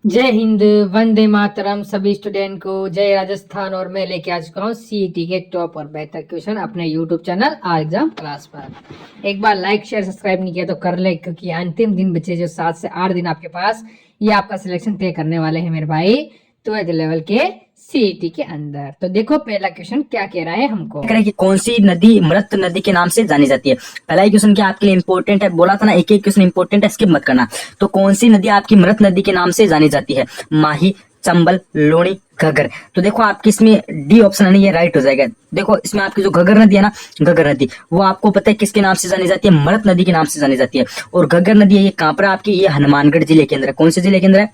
जय हिंद, वंदे मातरम सभी स्टूडेंट को। जय राजस्थान। और मैं लेके आ चुका हूँ सीईटी के टॉप और बेहतर क्वेश्चन अपने YouTube channel are exam class पर। एक बार लाइक शेयर सब्सक्राइब नहीं किया तो कर ले, क्योंकि अंतिम दिन बचे जो 7 से 8 दिन आपके पास, ये आपका सिलेक्शन तय करने वाले हैं मेरे भाई 12th लेवल के सीईटी के अंदर। तो देखो पहला क्वेश्चन क्या कह रहा है हमको। कह रहा है कि कौन सी नदी मृत नदी के नाम से जानी जाती है। पहला ही क्वेश्चन क्या आपके लिए इंपॉर्टेंट है, बोला था ना एक एक क्वेश्चन इंपॉर्टेंट है, स्किप मत करना। तो कौन सी नदी आपकी मृत नदी के नाम से जानी जाती है? माही, चंबल, लूणी, घग्गर। तो देखो आपकी इसमें डी ऑप्शन है, ये राइट हो जाएगा। देखो इसमें आपकी जो घग्गर नदी है ना, घग्गर नदी, वो आपको पता है किसके नाम से जानी जाती है? मृत नदी के नाम से जानी जाती है। और घग्गर नदी है, ये कहाँ पर आपकी? ये हनुमानगढ़ जिले के अंदर है। कौन से जिले के अंदर है?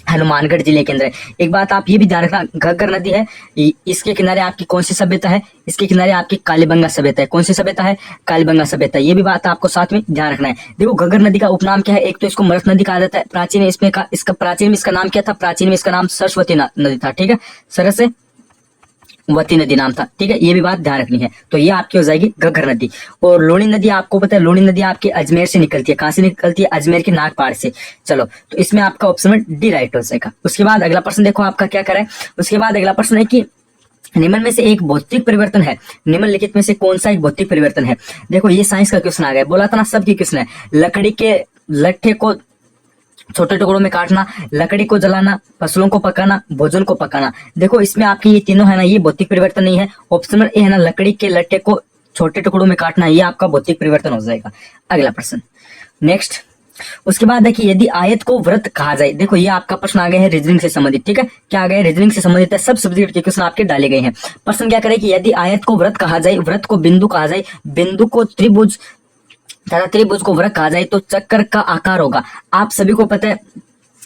हनुमानगढ़ जिले के अंदर है। एक बात आप ये भी ध्यान रखना, घग्गर नदी है, इसके किनारे आपकी कौन सी सभ्यता है? इसके किनारे आपकी कालीबंगा सभ्यता है। कौन सी सभ्यता है? कालीबंगा सभ्यता। ये भी बात आपको साथ में ध्यान रखना है। देखो घग्गर नदी का उपनाम क्या है? एक तो इसको मृत नदी कहा जाता है, प्राचीन में इसमें इसका प्राचीन में इसका नाम क्या था? प्राचीन में इसका नाम सरस्वती नदी था। ठीक है, सरस्वती नदी नाम था। ठीक है, ये भी बात ध्यान रखनी है। तो ये आपकी हो जाएगी घग्गर नदी। और लूणी नदी आपको पता है, लूणी नदी आपके अजमेर से निकलती है। कहां से निकलती है? अजमेर के नागपाड़ से। चलो, तो इसमें आपका ऑप्शन डी राइट हो जाएगा। उसके बाद अगला प्रश्न देखो आपका क्या करे। उसके बाद अगला प्रश्न है कि निम्न में से एक भौतिक परिवर्तन है, निम्नलिखित में से कौन सा एक भौतिक परिवर्तन है? देखो ये साइंस का क्वेश्चन आ गया, बोला था ना सबकी क्वेश्चन है। लकड़ी के लट्ठे को छोटे टुकड़ों में काटना, लकड़ी को जलाना, फसलों को पकाना, भोजन को पकाना। देखो इसमें आपके ये तीनों है ना, ये भौतिक परिवर्तन नहीं है। ऑप्शन नंबर ए है ना, लकड़ी के लट्ठे को छोटे टुकड़ों में काटना, ये आपका भौतिक परिवर्तन हो जाएगा। अगला प्रश्न नेक्स्ट। उसके बाद देखिए, यदि आयत को वृत्त कहा जाए। देखो ये आपका प्रश्न आ गया है रीजनिंग से संबंधित। ठीक है, क्या आ गया है? रीजनिंग से संबंधित है, सब सब्जेक्ट के क्वेश्चन आपके डाले गए हैं। प्रश्न क्या करे कि यदि आयत को वृत्त कहा जाए, वृत्त को बिंदु कहा जाए, बिंदु को त्रिभुज तथा त्रिभुज को वृत्त कहा जाए, तो चक्कर का आकार होगा। आप सभी को पता है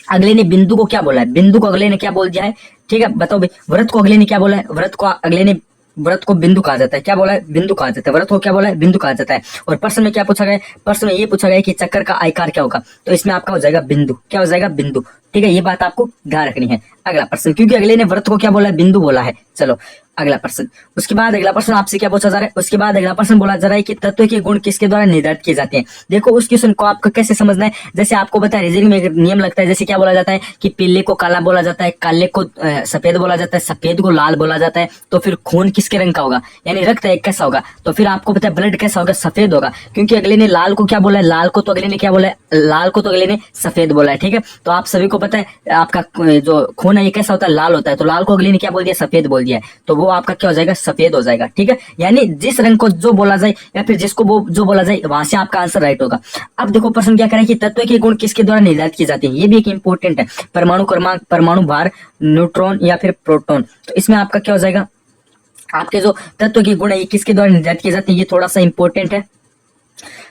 अगले ने बिंदु को क्या बोला है? बिंदु को अगले ने क्या बोल दिया है? ठीक है, बताओ भाई। वृत्त को अगले ने क्या बोला है? वृत्त को अगले ने, व्रत को बिंदु कहा जाता है। क्या बोला है? बिंदु कहा जाता है। व्रत को क्या बोला है? बिंदु कहा जाता है। और प्रश्न में क्या पूछा गया? प्रश्न में ये पूछा गया कि चक्कर का आकार क्या होगा? तो इसमें आपका हो जाएगा बिंदु। क्या हो जाएगा? बिंदु। ठीक है, ये बात आपको ध्यान रखनी है। अगला प्रश्न, क्योंकि अगले ने व्रत को क्या बोला है? बिंदु बोला है। चलो अगला प्रश्न। उसके बाद अगला प्रश्न आपसे क्या पूछा जा रहा है? उसके बाद अगला प्रश्न बोला जा रहा है कि तत्व के गुण किसके द्वारा निर्धारित किए जाते हैं। देखो उस क्वेश्चन को आपको कैसे समझना है, जैसे आपको पता है रीजनिंग में एक नियम लगता है। जैसे क्या बोला जाता है कि पीले को काला बोला जाता है, काले को सफेद बोला जाता है, सफेद को लाल बोला जाता है। तो फिर खून किसके रंग का होगा, यानी रक्त एक कैसा होगा? तो फिर आपको पता है ब्लड कैसा होगा? सफेद होगा। क्योंकि अगले ने लाल को क्या बोला है? लाल को तो अगले ने क्या बोला है? लाल को तो अगले ने सफेद बोला है। ठीक है, तो आप सभी को पता है आपका जो खून है ये कैसा होता है? लाल होता है। तो लाल को अगले ने क्या बोल दिया? सफेद बोल दिया है। तो वो आपका क्या हो जाएगा? सफेद हो जाएगा। ठीक है, यानी जिस रंग को जो बोला जाए या फिर जिसको वो जो बोला जाए, वहां से आपका आंसर राइट होगा। अब देखो प्रश्न क्या करें कि तत्व के गुण किसके द्वारा निर्धारित किए जाते हैं। ये भी एक इंपॉर्टेंट है। परमाणु क्रमांक, परमाणु भार, न्यूट्रॉन या फिर प्रोटॉन। तो इसमें आपका क्या हो जाएगा? आपके जो तत्व के गुण है ये किसके द्वारा निर्धारित किए जाते हैं, ये थोड़ा सा इंपॉर्टेंट है।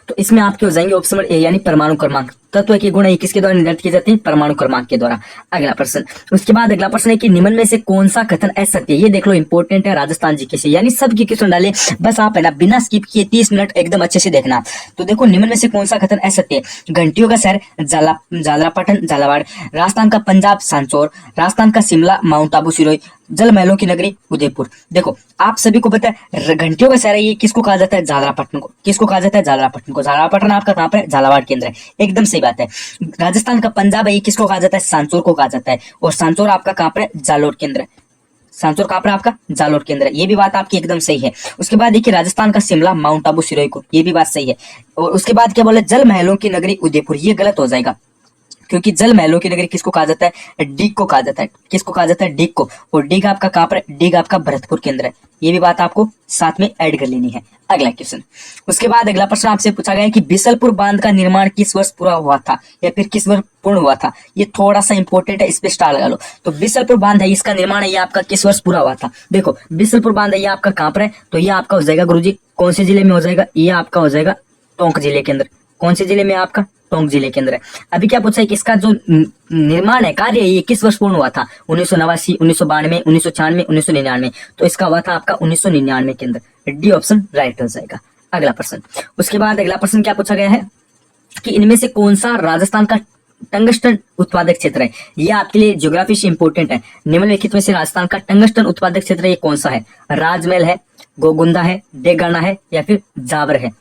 तो इसमें आपके हो जाएंगे ऑप्शन नंबर ए, यानी परमाणु क्रमांक। तत्व के गुण है किसके द्वारा निर्धारित किए जाते हैं? परमाणु क्रमांक के द्वारा। अगला प्रश्न। उसके बाद अगला प्रश्न है कि निम्न में से कौन सा कथन असत्य है। ये देख लो इंपॉर्टेंट है, राजस्थान जीके से, यानी सबकी क्वेश्चन डाले। बस आप है ना बिना स्किप किए 30 मिनट एकदम अच्छे से देखना। तो देखो निम्न में से कौन सा कथन असत्य है। घंटियों का शहर झालरापाटन झालावाड़, राजस्थान का पंजाब सांचौर, राजस्थान का शिमला माउंट आबू सिरोही, जल महलों की नगरी उदयपुर। देखो आप सभी को पता है घंटियों का शहर है, ये किसको कहा जाता है? झालरापाटन को। किसको कहा जाता है? झालरापाटन को। झालरापाटन आपका कहाँ पर है? झालावाड़ के अंदर है। एकदम सही बात है। राजस्थान का पंजाब है, ये किसको कहा जाता है? सांचौर को कहा जाता है। और सांचौर आपका कहाँ पर है? जालोर के अंदर है। सांचौर कहाँ पर आपका? जालोर के अंदर है। ये भी बात आपकी एकदम सही है। उसके बाद देखिए राजस्थान का शिमला माउंट आबू सिरोही को, ये भी बात सही है। और उसके बाद क्या बोले? जल महलों की नगरी उदयपुर, ये गलत हो जाएगा। क्योंकि जल महलों की नगरी किसको कहा जाता है? डीग को कहा जाता है। किसको कहा जाता है? डीग को। और डीग आपका कहाँ पर? डीग आपका भरतपुर के अंदर है। ये भी बात आपको साथ में ऐड कर लेनी है। अगला क्वेश्चन। उसके बाद अगला प्रश्न आपसे पूछा गया है कि बिसलपुर बांध का निर्माण किस वर्ष पूरा हुआ था या फिर किस वर्ष पूर्ण हुआ था। ये थोड़ा सा इंपॉर्टेंट है, इस पे स्टार लगा लो। तो बिसलपुर बांध है, इसका निर्माण है, ये आपका किस वर्ष पूरा हुआ था। देखो बिसलपुर बांध है, ये आपका कहाँ पर है? तो ये आपका हो जाएगा गुरुजी कौन से जिले में हो जाएगा? ये आपका हो जाएगा टोंक जिले के अंदर। कौन से जिले में? आपका टोंक जिले के अंदर है। अभी क्या पूछा है कि इसका जो निर्माण है, कार्य है, ये किस वर्ष पूर्ण हुआ था? 1989, 1992, 1996, 1999। तो इसका हुआ था आपका 1999 के अंदर। डी ऑप्शन राइट हो जाएगा। अगला प्रश्न। उसके बाद अगला प्रश्न क्या पूछा गया है कि इनमें से कौन सा राजस्थान का टंगस्टन उत्पादक क्षेत्र है। ये आपके लिए ज्योग्राफी से इंपॉर्टेंट है। निम्नलिखित में से राजस्थान का टंगस्टन उत्पादक क्षेत्र ये कौन सा है? राजमहल है, गोगुंदा है, डेगाना है या फिर जावर है।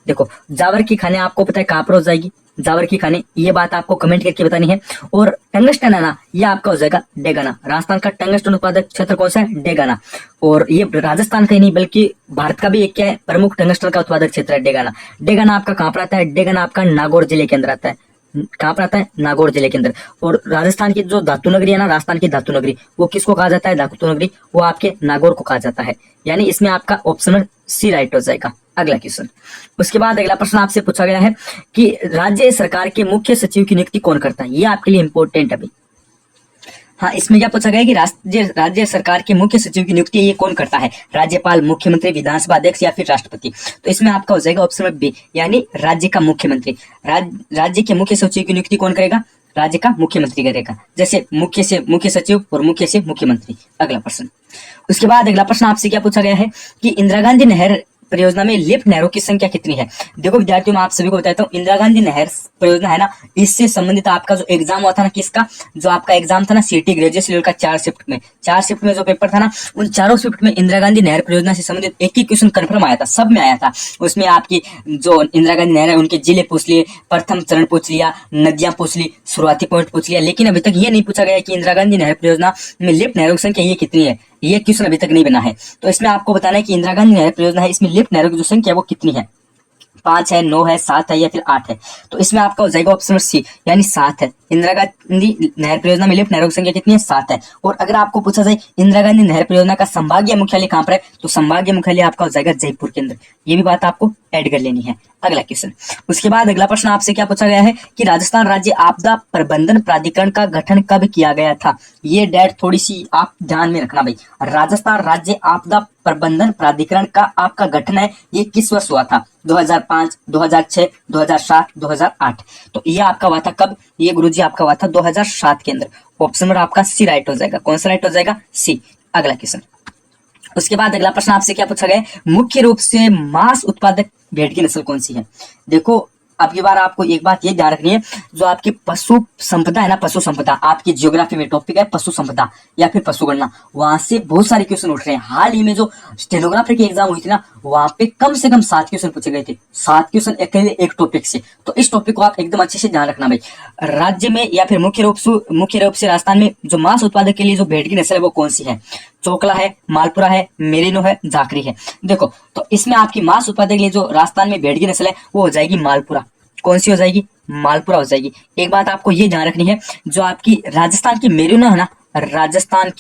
देखो जावर की खाने आपको पता है कहाँ पर हो जाएगी? जावर की खानी, ये बात आपको कमेंट करके बतानी है। और टंगस्टन है ना, ये आपका हो जाएगा डेगाना। राजस्थान का टंगस्टन उत्पादक क्षेत्र कौन सा है? डेगाना। और ये राजस्थान का ही नहीं बल्कि भारत का भी एक क्या है, प्रमुख टंगस्टन का उत्पादक क्षेत्र है डेगाना। डेगाना आपका कहाँ पर आता है? डेगाना आपका नागौर जिले के अंदर आता है। कहाँ पर आता है? नागौर जिले के अंदर। और राजस्थान की जो धातु नगरी है ना, राजस्थान की धातु नगरी, वो किसको कहा जाता है? धातु नगरी वो आपके नागौर को कहा जाता है। यानी इसमें आपका ऑप्शनल सी राइट हो जाएगा। अगला क्वेश्चन, उसके बाद अगला प्रश्न आपसे पूछा गया है कि राज्य सरकार के मुख्य सचिव की नियुक्ति कौन करता है? ये आपके लिए इंपॉर्टेंट है भाई। हाँ, इसमें क्या पूछा गया कि राज्य सरकार के मुख्य सचिव की नियुक्ति ये कौन करता है? राज्यपाल, मुख्यमंत्री, विधानसभा अध्यक्ष या फिर राष्ट्रपति? तो इसमें आपका हो जाएगा ऑप्शन बी, यानी राज्य का मुख्यमंत्री। राज्य के मुख्य सचिव की नियुक्ति कौन करेगा? राज्य का मुख्यमंत्री करेगा। जैसे मुख्य से मुख्य सचिव और मुख्य से मुख्यमंत्री। अगला प्रश्न, उसके बाद अगला प्रश्न आपसे क्या पूछा गया है कि इंदिरा गांधी नहर परियोजना में लिफ्ट नहरों की संख्या कितनी है? देखो विद्यार्थियों, मैं आप सभी को बताता हूँ, इंदिरा गांधी नहर परियोजना है ना, इससे संबंधित आपका जो एग्जाम हुआ था ना, किसका? जो आपका एग्जाम था ना सीटी ग्रेजुएट लेवल का 4 शिफ्ट में जो पेपर था ना, उन चारों शिफ्ट में इंदिरा गांधी नहर परियोजना से संबंधित एक ही क्वेश्चन कंफर्म आया था, सब में आया था। उसमें आपकी जो इंदिरा गांधी नहर है उनके जिले पूछ लिए, प्रथम चरण पूछ लिया, नदियां पूछ ली, शुरुआती पॉइंट पूछ लिया, लेकिन अभी तक ये नहीं पूछा गया कि इंदिरा गांधी नहर परियोजना में लिफ्ट नहरों की संख्या ये कितनी है। ये क्वेश्चन अभी तक नहीं बना है। तो इसमें आपको बताना है कि इंदिरा गांधी नहर परियोजना है, इसमें लिफ्ट नहरों की जो संख्या है वो कितनी है? 5 है, 9 है, 7 है या फिर 8 है? तो इसमें आपका हो जाएगा ऑप्शन सी, यानी 7 है। इंदिरा गांधी नहर परियोजना में लिफ्ट नहरों की संख्या कितनी है? 7 है। और अगर आपको पूछा जाए इंदिरा गांधी नहर परियोजना का संभागीय मुख्यालय कहाँ पर है, तो संभागीय मुख्यालय आपका हो जाएगा जयपुर के अंदर। ये भी बात आपको ऐड कर लेनी है। अगला क्वेश्चन, उसके बाद अगला प्रश्न आपसे क्या पूछा गया है कि राजस्थान राज्य आपदा प्रबंधन प्राधिकरण का गठन कब किया गया था? ये डेट थोड़ी सी आप ध्यान में रखना भाई। राजस्थान राज्य आपदा प्रबंधन प्राधिकरण का आपका गठन है, ये किस वर्ष हुआ था? 2005, 2006, 2007, 2008। तो ये आपका हुआ था कब? ये गुरुजी आपका हुआ था 2007 के अंदर। ऑप्शन नंबर आपका सी राइट हो जाएगा। कौन सा राइट हो जाएगा? सी। अगला क्वेश्चन, उसके बाद अगला प्रश्न आपसे क्या पूछा गया है, मुख्य रूप से मांस उत्पादक भेड़ की नस्ल कौन सी है? देखो अब की बार आपको एक बात ये ध्यान रखनी है, जो आपकी पशु संपदा है ना, पशु संपदा आपकी ज्योग्राफी में टॉपिक है पशु संपदा या फिर पशु गणना, वहां से बहुत सारे क्वेश्चन उठ रहे हैं। हाल ही में जो स्टेनोग्राफर की एग्जाम हुई थी ना, वहां पे कम से कम 7 क्वेश्चन पूछे गए थे। 7 क्वेश्चन अकेले एक टॉपिक से। तो इस टॉपिक को आप एकदम अच्छे से ध्यान रखना भाई। राज्य में या फिर मुख्य रूप से राजस्थान में जो मांस उत्पादक के लिए जो भेड़ की नस्ल है वो कौन सी है? चोकला है, मालपुरा है, मेरिनो है, जाखरी है। देखो तो इसमें आपकी मांस उत्पादक के लिए जो राजस्थान में भेड़ की नस्ल है वो हो जाएगी मालपुरा। कौन सी हो जाएगी? मालपुरा हो जाएगी। एक बात आपको ये ध्यान रखनी है, जो आपकी राजस्थान की मेरिनो है ना, राजस्थान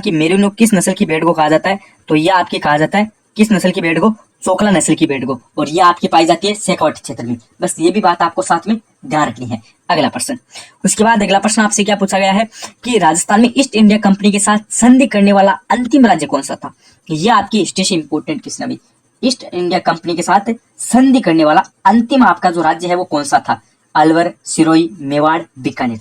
की मेरिनो किस नस्ल की भेड़ को कहा जाता है? तो यह आपकी कहा जाता है किस नस्ल की भेड़ को? चोकला नस्ल की भेड़ को। और ये आपकी पाई जाती है शेखावाटी क्षेत्र में। बस ये भी बात आपको साथ में ध्यान रखनी है। अगला प्रश्न, उसके बाद अगला प्रश्न आपसे क्या पूछा गया है कि राजस्थान में ईस्ट इंडिया कंपनी के साथ संधि करने वाला अंतिम राज्य कौन सा था? ये आपकी स्टेशन इंपोर्टेंट क्वेश्चन है। ईस्ट इंडिया कंपनी के साथ संधि करने वाला अंतिम आपका जो राज्य है वो कौन सा था? अलवर, सिरोही, मेवाड़, बीकानेर।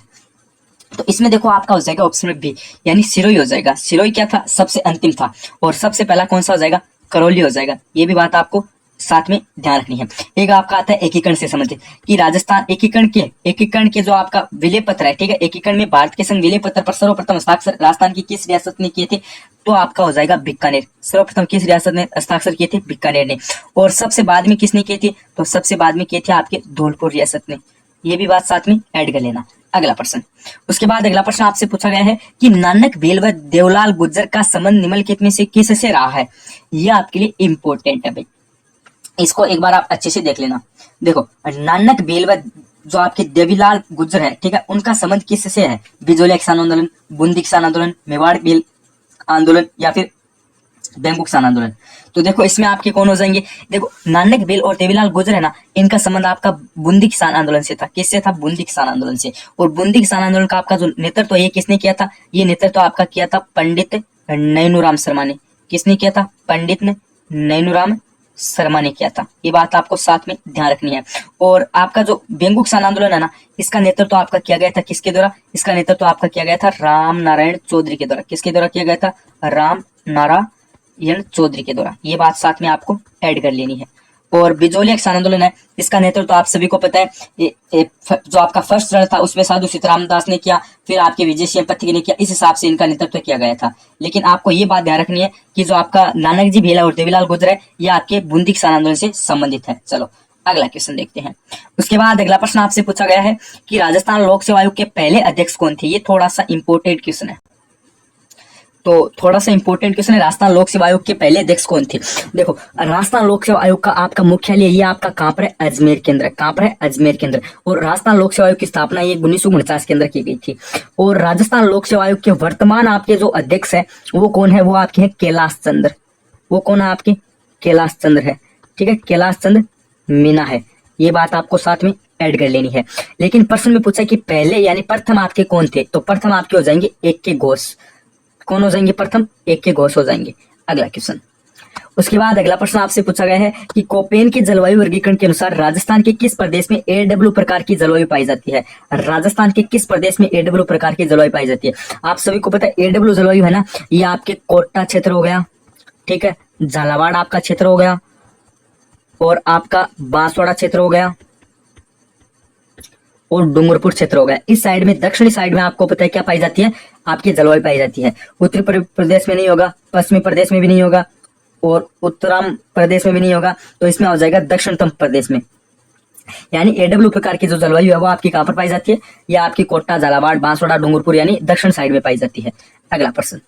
तो इसमें देखो आपका हो जाएगा ऑप्शन बी, यानी सिरोही हो जाएगा। सिरोही क्या था? सबसे अंतिम था। और सबसे पहला कौन सा हो जाएगा? करौली हो जाएगा। ये भी बात आपको साथ में ध्यान रखनी है। एक आपका आता है एकीकरण से संबंधित कि राजस्थान एकीकरण के जो आपका विलय पत्र है, ठीक है, एकीकरण में भारत के संग विलय पत्र पर सर्वप्रथम हस्ताक्षर राजस्थान की किस रियासत ने किए थे? तो आपका हो जाएगा बीकानेर। सर्वप्रथम किस रियासत ने हस्ताक्षर किए थे? बीकानेर ने। और सबसे बाद में किसने किए थे? तो सबसे बाद में किए थे आपके धौलपुर रियासत ने। ये भी बात साथ में ऐड कर लेना। अगला प्रश्न, उसके बाद अगला प्रश्न आपसे पूछा गया है कि नानक भेल व देवलाल गुर्जर का संबंध निम्नलिखित में से किससे रहा है? यह आपके लिए इंपॉर्टेंट है भाई, इसको एक बार आप अच्छे से देख लेना। देखो नानक भेल व जो आपके देवीलाल गुर्जर है, ठीक है, उनका संबंध किससे है? बिजोलिया किसान आंदोलन, बूंदी किसान आंदोलन, मेवाड़ भेल आंदोलन या फिर बेंगू किसान आंदोलन। तो देखो इसमें आपके कौन हो जाएंगे? देखो नानक भेल और देवीलाल गुर्जर है ना, इनका संबंध आपका बूंदी किसान आंदोलन से था। किससे था? बूंदी किसान आंदोलन से। और बूंदी किसान आंदोलन का आपका जो नेतृत्व ये किसने किया था? ये नेतृत्व आपका किया था पंडित नैनूराम शर्मा ने। किसने किया था? पंडित नैनूराम शर्मा ने किया था। ये बात आपको साथ में ध्यान रखनी है। और आपका जो बेंगू किसान आंदोलन है ना, इसका नेतृत्व आपका किया गया था किसके द्वारा? इसका नेतृत्व आपका किया गया था राम नारायण चौधरी के द्वारा। किसके द्वारा किया गया था? राम नारायण चौधरी के द्वारा। ये बात साथ में आपको ऐड कर लेनी है। और बिजोलिया किसान आंदोलन है, इसका नेतृत्व तो आप सभी को पता है, जो आपका फर्स्ट चरण था उसमें साधु सीताराम दास ने किया, फिर आपके विजय सिंह पत्तगी ने किया। इस हिसाब से इनका नेतृत्व किया गया था। लेकिन आपको ये बात ध्यान रखनी है कि जो आपका नानक जी भेला और देवीलाल गुर्जर है, ये आपके बूंदी किसान आंदोलन से संबंधित है। चलो अगला क्वेश्चन देखते हैं। उसके बाद अगला प्रश्न आपसे पूछा गया है कि राजस्थान लोक सेवा आयोग के पहले अध्यक्ष कौन थे। ये थोड़ा सा इंपॉर्टेंट क्वेश्चन है, तो थोड़ा सा इंपॉर्टेंट क्वेश्चन है, राजस्थान लोक सेवा आयोग के पहले अध्यक्ष कौन थे। देखो राजस्थान लोक सेवा आयोग का आपका मुख्यालय ये आपका कहाँ पर है, अजमेर के अंदर। कहाँ पर है, अजमेर के अंदर। और राजस्थान लोक सेवा आयोग की स्थापना ये 1949 के अंदर की गई थी। और राजस्थान लोक सेवा आयोग के वर्तमान आपके जो अध्यक्ष है वो कौन है, वो आपके हैं कैलाश चंद्र। वो कौन है आपके, कैलाश चंद्र है। ठीक है, कैलाश चंद्र मीना है। ये बात आपको साथ में ऐड कर लेनी है। लेकिन प्रश्न में पूछा कि पहले यानी प्रथम आपके कौन थे, तो प्रथम आपके हो जाएंगे एक के घोष। कौन हो जाएंगे प्रथम, एक के घोष हो जाएंगे। अगला क्वेश्चन। उसके बाद अगला प्रश्न आपसे पूछा गया है कि कोपेन के जलवायु वर्गीकरण के अनुसार राजस्थान के किस प्रदेश में AW प्रकार की जलवायु पाई जाती है। राजस्थान के किस प्रदेश में AW प्रकार की जलवायु पाई जाती है। आप सभी को पता है AW जलवायु है ना, ये आपके कोटा क्षेत्र हो गया, ठीक है, झालावाड़ आपका क्षेत्र हो गया, और आपका बांसवाड़ा क्षेत्र हो गया, और डूंगरपुर क्षेत्र हो गया। इस साइड में, दक्षिणी साइड में आपको पता है क्या पाई जाती है, आपकी जलवायु पाई जाती है। उत्तरी प्रदेश में नहीं होगा, पश्चिमी प्रदेश में भी नहीं होगा, और उत्तराम प्रदेश में भी नहीं होगा, तो इसमें हो जाएगा दक्षिणतम प्रदेश में। यानी AW प्रकार की जो जलवायु है वो आपकी कहां पर पाई जाती है, या आपकी कोटा, झालावाड़, बांसवाड़ा, डूंगरपुर यानी दक्षिण साइड में पाई जाती है। अगला प्रश्न।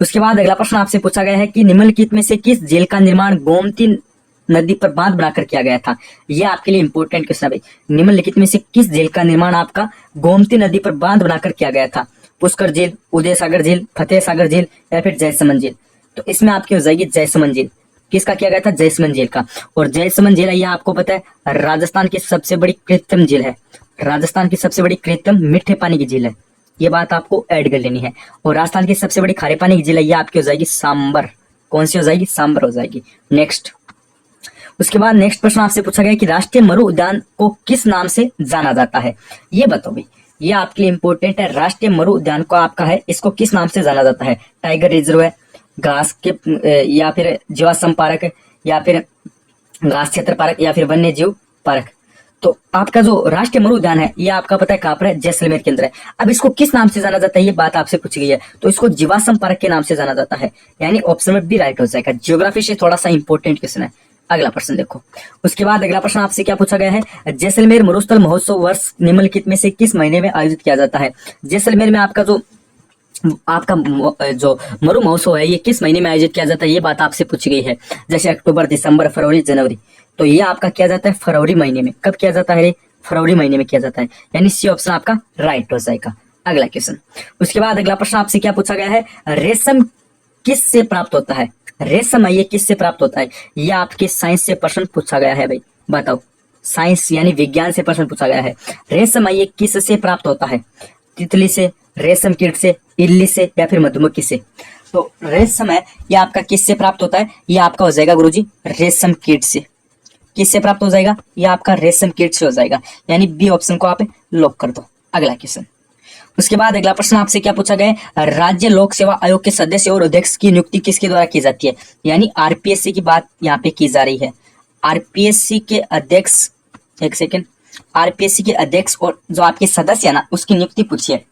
उसके बाद अगला प्रश्न आपसे पूछा गया है कि निम्नलिखित में से किस झील का निर्माण गोमती नदी पर बांध बनाकर किया गया था। यह आपके लिए इंपॉर्टेंट क्वेश्चन है भाई। निम्नलिखित में से किस झील का निर्माण आपका गोमती नदी पर बांध बनाकर किया गया था। पुष्कर झील, उदय सागर झील, फतेह सागर झील, या फिर जयसमंद झील। तो इसमें आपकी हो जाएगी जयसमंद झील। किसका किया गया था, जयसमंद झील का। और जयसमंद झील यह आपको पता है राजस्थान की सबसे बड़ी कृत्रिम झील है। राजस्थान की सबसे बड़ी कृत्रिम मीठे पानी की झील है। ये बात आपको ऐड कर लेनी है। और राजस्थान की सबसे बड़ी खारे पानी की झील है, ये आपकी हो जाएगी सांबर। कौन सी हो जाएगी, सांबर हो जाएगी। नेक्स्ट। उसके बाद नेक्स्ट प्रश्न आपसे पूछा गया कि राष्ट्रीय मरु उद्यान को किस नाम से जाना जाता है। ये बताओ भाई, ये आपके लिए इंपॉर्टेंट है। राष्ट्रीय मरु उद्यान को आपका है, इसको किस नाम से जाना जाता है। टाइगर रिजर्व है, घास के, या फिर जीवाश्म पार्क, या फिर घास क्षेत्र पार्क, या फिर वन्य जीव पार्क। तो आपका जो राष्ट्रीय मरु उद्यान है ये आपका पता है कहां पर है, जैसलमेर के अंदर है। अब इसको किस नाम से जाना जाता है, ये बात आपसे पूछी गई है, तो इसको जीवाश्म पार्क के नाम से जाना जाता है। यानी ऑप्शन में बी राइट हो जाएगा। ज्योग्राफी से थोड़ा सा इंपॉर्टेंट क्वेश्चन है। अगला प्रश्न देखो। उसके बाद अगला प्रश्न आपसे क्या पूछा गया है, जैसलमेर मरुस्थल महोत्सव वर्ष निम्नलिखित में से किस महीने में आयोजित किया जाता है। जैसलमेर में आपका जो मरु महोत्सव है ये किस महीने में आयोजित किया जाता है, ये बात आपसे पूछी गई है। जैसे अक्टूबर, दिसंबर, फरवरी, जनवरी, तो ये आपका किया जाता है फरवरी महीने में। कब किया जाता है, फरवरी महीने में किया जाता है। यानी सी ऑप्शन आपका राइट हो जाएगा। अगला क्वेश्चन। उसके बाद अगला प्रश्न आपसे क्या पूछा गया है, रेशम किस से प्राप्त होता है। रेशम ये किस से प्राप्त होता है, ये आपके साइंस से प्रश्न पूछा गया है भाई। बताओ, साइंस यानी विज्ञान से प्रश्न पूछा गया है। रेशम ये किस से प्राप्त होता है, तितली से, रेशम कीट से, इल्ली से, या फिर मधुमक्खी से। तो रेशम है ये आपका किस से प्राप्त होता है, ये आपका हो जाएगा गुरुजी रेशम कीट से। किससे प्राप्त हो जाएगा, ये आपका रेशम कीट से हो जाएगा। यानी बी ऑप्शन को आप लॉक कर दो। अगला क्वेश्चन। उसके बाद अगला प्रश्न आपसे क्या पूछा गया है, राज्य लोक सेवा आयोग के सदस्य और अध्यक्ष की नियुक्ति किसके द्वारा की जाती है। यानी आरपीएससी की बात यहाँ पे की जा रही है। आरपीएससी के अध्यक्ष, एक सेकेंड, आरपीएससी के अध्यक्ष और जो आपके सदस्य है ना उसकी नियुक्ति पूछिए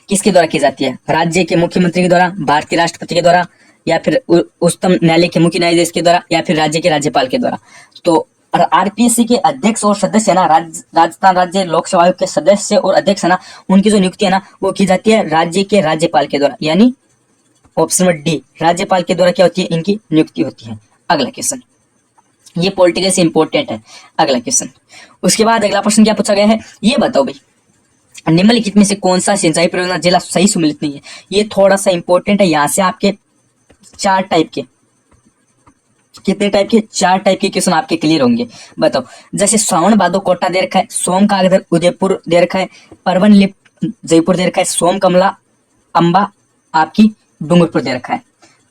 किसके द्वारा की जाती है। राज्य के मुख्यमंत्री के द्वारा, भारतीय राष्ट्रपति के द्वारा, या फिर उच्चतम न्यायालय के मुख्य न्यायाधीश के द्वारा, या फिर राज्य के राज्यपाल के द्वारा। तो आरपीएससी के अध्यक्ष और सदस्य है ना, राजस्थान राज्य लोक सेवा आयोग के सदस्य और अध्यक्ष है ना, उनकी जो नियुक्ति है ना वो की जाती है राज्य के राज्यपाल के द्वारा। यानी ऑप्शन डी, राज्यपाल के द्वारा क्या होती है, इनकी नियुक्ति होती है। अगला क्वेश्चन, ये पॉलिटिकल से इंपॉर्टेंट है। अगला क्वेश्चन। उसके बाद अगला प्रश्न क्या पूछा गया है, ये बताओ भाई, निम्नलिखित में से कौन सा सिंचाई परियोजना जिला सही सम्मिलित नहीं है। ये थोड़ा सा इंपॉर्टेंट है। यहाँ से आपके 4 टाइप के, कितने टाइप के, 4 टाइप के क्वेश्चन आपके क्लियर होंगे। बताओ, जैसे श्रावण भादो कोटा दे रखा है, सोम कागधर उदयपुर दे रखा है, परवन लिप्त जयपुर दे रखा है, सोम कमला अंबा आपकी डूंगरपुर दे रखा है।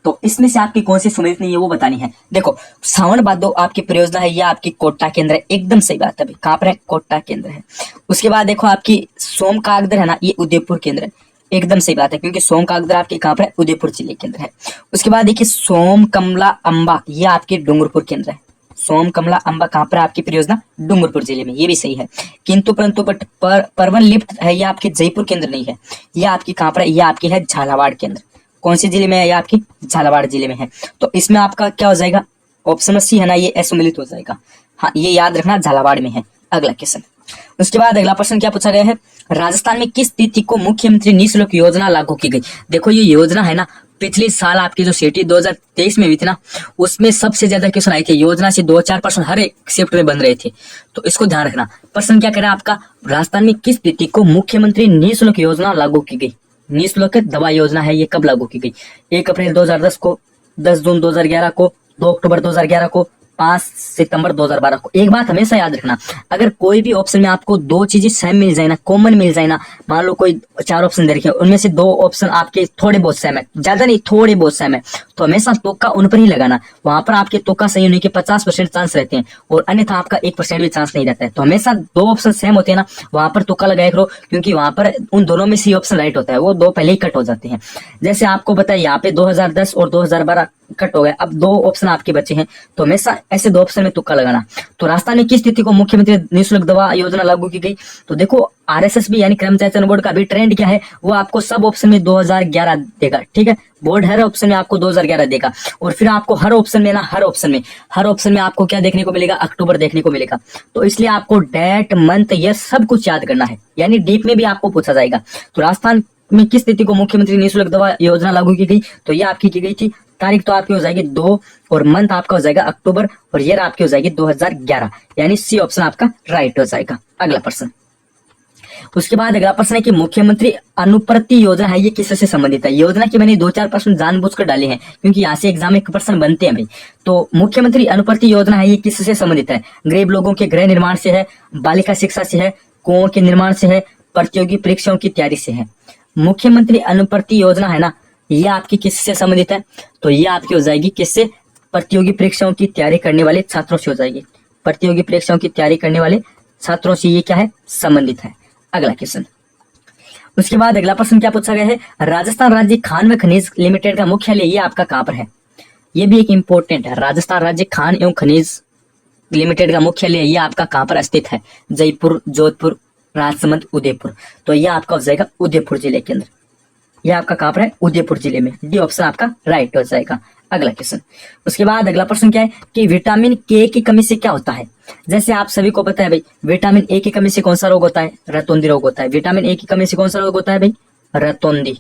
तो इसमें से आपकी कौन सी सम्मिलित नहीं है वो बतानी है। देखो, श्रावण भादो आपकी परियोजना है, यह आपकी कोटा केंद्र है। एकदम सही बात है भाई, कहां पर है, कोटा केंद्र है। उसके बाद देखो आपकी सोम कागधर है ना, ये उदयपुर केंद्र है। एकदम सही बात है, क्योंकि सोम कागधर आपके कहां पर है, उदयपुर जिले के अंदर है। उसके बाद देखिए सोम कमला अंबा, ये आपके डूंगरपुर केंद्र है। सोम कमला अंबा कहां पर है आपकी परियोजना, डूंगरपुर जिले में। ये भी सही है, किंतु परंतु बट परवन लिप्त है, ये आपके जयपुर केंद्र नहीं है। ये आपकी कहां पर है, ये आपकी है झालावाड़ केंद्र। कौन से जिले में है, ये आपकी झालावाड़ जिले में है। तो इसमें आपका क्या हो जाएगा, ऑप्शन सी है ना, ये असम्मिलित हो जाएगा। हाँ, ये याद रखना, झालावाड़ में है। अगला क्वेश्चन। उसके बाद अगला प्रश्न क्या पूछा गया है, राजस्थान में किस तिथि को मुख्यमंत्री निःशुल्क योजना लागू की गई। देखो ये योजना है ना, पिछले साल आपकी जो सीटी 2023 में हुई थी ना, उसमें सबसे ज्यादा क्वेश्चन आए थे। योजना से 2-4 प्रश्न हर एक शिफ्ट में बन रहे थे, तो इसको ध्यान रखना। प्रश्न क्या कह रहा है आपका, राजस्थान में किस तिथि को मुख्यमंत्री निःशुल्क योजना लागू की गई। निःशुल्क दवा योजना है, ये कब लागू की गई। 1 अप्रैल 2010 को, 10 जून 2011 को, 2 अक्टूबर 2011 को, 5 सितंबर 2012 को। एक बात हमेशा याद रखना, अगर कोई भी ऑप्शन में आपको 2 चीजें सेम मिल जाए ना, कॉमन मिल जाए ना, मान लो कोई 4 ऑप्शन दे रखे हैं, उनमें से 2 ऑप्शन आपके थोड़े बहुत सेम है, ज्यादा नहीं थोड़े बहुत सेम है, तो हमेशा तुक्का उन पर ही लगाना। वहां पर आपके तुक्का सही होने के 50% चांस रहते हैं, और अन्यथा आपका 1% भी चांस नहीं रहता है। तो हमेशा 2 ऑप्शन सेम होते हैं ना, वहां पर तुक्का लगाया करो, क्योंकि वहां पर उन दोनों में से ऑप्शन राइट होता है, वो 2 पहले ही कट हो जाते हैं। जैसे आपको बताया यहाँ पे 2010 और 2012 कट हो गया, अब 2 ऑप्शन आपके बचे हैं, तो हमेशा ऐसे 2 ऑप्शन में तुक्का लगाना। तो राजस्थान में किस तिथि को मुख्यमंत्री निःशुल्क दवा योजना लागू की गई। तो देखो आरएसएसबी यानी कर्मचारी चयन बोर्ड का भी ट्रेंड क्या है, वो आपको सब ऑप्शन में 2011 देगा, ठीक है। बोर्ड हर ऑप्शन में आपको 2011 देगा, और फिर आपको हर ऑप्शन में ना, हर ऑप्शन में आपको क्या देखने को मिलेगा, अक्टूबर देखने को मिलेगा। तो इसलिए आपको डेट, मंथ, ये सब कुछ याद करना है, यानी डीप में भी आपको पूछा जाएगा। तो राजस्थान में किस तिथि को मुख्यमंत्री निःशुल्क दवा योजना लागू की गई, तो ये आपकी की गई थी। तारीख तो आपकी हो जाएगी 2, और मंथ आपका हो जाएगा अक्टूबर, और ईयर आपकी हो जाएगी 2011, यानी सी ऑप्शन आपका राइट हो जाएगा। अगला प्रश्न। उसके बाद अगला प्रश्न है कि मुख्यमंत्री अनुप्रति योजना है, ये किससे संबंधित है। योजना के मैंने 2-4 प्रश्न जानबूझकर डाले हैं, क्योंकि यहाँ से एग्जाम में प्रश्न बनते हैं भाई। तो मुख्यमंत्री अनुप्रति योजना है, ये किससे संबंधित है। गरीब लोगों के गृह निर्माण से है, बालिका शिक्षा से है, कुओं के निर्माण से है, प्रतियोगी परीक्षाओं की तैयारी से है। मुख्यमंत्री अनुप्रति योजना है ना, ये आपकी किससे संबंधित है, तो ये आपकी हो जाएगी किससे, प्रतियोगी परीक्षाओं की तैयारी करने वाले छात्रों से हो जाएगी। प्रतियोगी परीक्षाओं की तैयारी करने वाले छात्रों से ये क्या है, संबंधित है। अगला क्वेश्चन। उसके बाद अगला प्रश्न क्या पूछा गया है, राजस्थान राज्य खान व खनिज लिमिटेड का मुख्यालय ये आपका कहां पर है। ये भी एक इंपॉर्टेंट है, राजस्थान राज्य खान एवं खनिज लिमिटेड का मुख्यालय ये आपका कहां पर स्थित है। जयपुर, जोधपुर, राजसमंद, उदयपुर। तो ये आपका हो जाएगा उदयपुर जिले के अंदर। ये आपका कहां पर है, उदयपुर जिले में। डी ऑप्शन आपका राइट हो जाएगा। अगला क्वेश्चन। उसके बाद अगला प्रश्न क्या है कि विटामिन के की कमी से क्या होता है। जैसे आप सभी को पता है भाई, विटामिन ए की कमी से कौन सा रोग होता है, रतौंधी रोग होता है। विटामिन ए की कमी से कौन सा रोग होता है भाई, रतौंधी,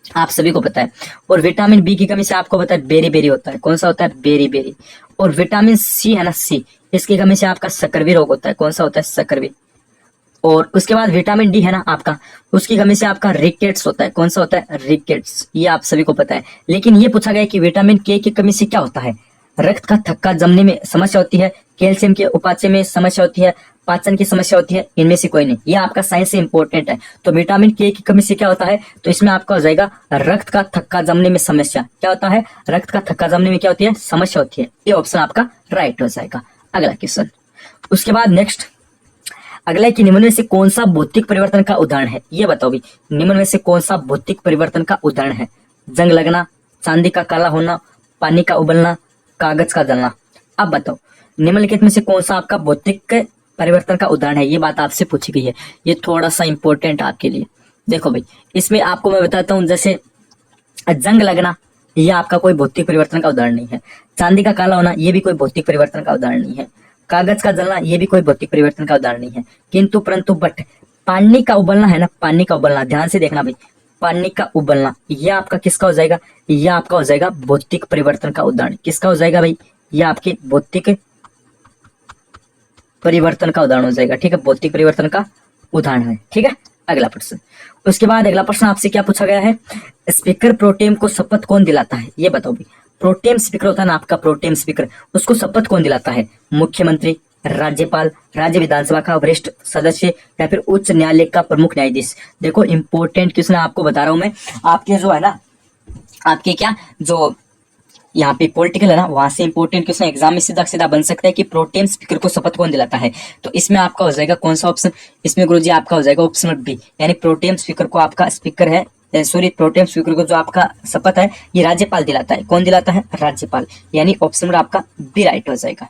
आप सभी को पता है। और विटामिन बी की कमी से आपको पता है बेरी बेरी होता है। कौन सा होता है, बेरी बेरी। और विटामिन सी है ना, सी, इसकी कमी से आपका सकरवी रोग होता है। कौन सा होता है, सकरवी। और उसके बाद विटामिन डी है ना आपका, उसकी कमी से आपका रिकेट्स होता है। कौन सा होता है, रिकेट्स, ये आप सभी को पता है। लेकिन ये पूछा गया कि विटामिन के की कमी से क्या होता है। रक्त का थक्का जमने में समस्या होती है, कैल्शियम के उपापचय में समस्या होती है, पाचन की समस्या होती है, इनमें से कोई नहीं। ये आपका साइंस से इंपॉर्टेंट है। तो विटामिन के की कमी से क्या होता है, तो इसमें आपका हो जाएगा रक्त का थक्का जमने में समस्या। क्या होता है, रक्त का थक्का जमने में क्या होती है, समस्या होती है। ये ऑप्शन आपका राइट हो जाएगा। अगला क्वेश्चन। उसके बाद नेक्स्ट अगला है कि निम्न में से कौन सा भौतिक परिवर्तन का उदाहरण है। ये बताओ भी, निम्न में से कौन सा भौतिक परिवर्तन का उदाहरण है। जंग लगना, चांदी का काला होना, पानी का उबलना, कागज का जलना। अब बताओ निम्नलिखित में से कौन सा आपका भौतिक परिवर्तन का उदाहरण है। ये बात आपसे पूछी गई है, ये थोड़ा सा इंपॉर्टेंट आपके लिए। देखो भाई, इसमें आपको मैं बताता हूँ, जैसे जंग लगना, ये आपका कोई भौतिक परिवर्तन का उदाहरण नहीं है। चांदी का काला होना, ये भी कोई भौतिक परिवर्तन का उदाहरण नहीं है। कागज का जलना, ये भी कोई भौतिक परिवर्तन का उदाहरण नहीं है। किंतु परंतु बट पानी का उबलना है ना, पानी का उबलना, ध्यान से देखना भाई, पानी का उबलना, ये आपका किसका हो जाएगा, ये आपका हो जाएगा भौतिक परिवर्तन का उदाहरण। किसका हो जाएगा भाई, ये आपके भौतिक परिवर्तन का उदाहरण हो जाएगा। ठीक है, भौतिक परिवर्तन का उदाहरण है। ठीक है, अगला प्रश्न। उसके बाद अगला प्रश्न आपसे क्या पूछा गया है, स्पीकर प्रोटेम को शपथ कौन दिलाता है। ये बताओ भाई, प्रोटेम स्पीकर होता है ना आपका, प्रोटेम स्पीकर, उसको शपथ कौन दिलाता है। मुख्यमंत्री, राज्यपाल, राज्य विधानसभा का वरिष्ठ सदस्य, या फिर उच्च न्यायालय का प्रमुख न्यायाधीश। देखो इंपॉर्टेंट क्वेश्चन आपको बता रहा हूं मैं, आपके जो है ना, आपके क्या जो यहाँ पे पॉलिटिकल है ना, वहां से इंपॉर्टेंट क्वेश्चन एग्जाम में सीधा सीधा बन सकता है कि प्रोटेम स्पीकर को शपथ कौन दिलाता है। तो इसमें आपका हो जाएगा कौन सा ऑप्शन, इसमें गुरुजी आपका हो जाएगा ऑप्शन बी, यानी प्रोटेम स्पीकर को आपका स्पीकर है, सॉरी प्रोटेम स्पीकर को जो आपका शपथ है ये राज्यपाल दिलाता है। कौन दिलाता है, राज्यपाल, यानी ऑप्शन आपका बी राइट हो जाएगा।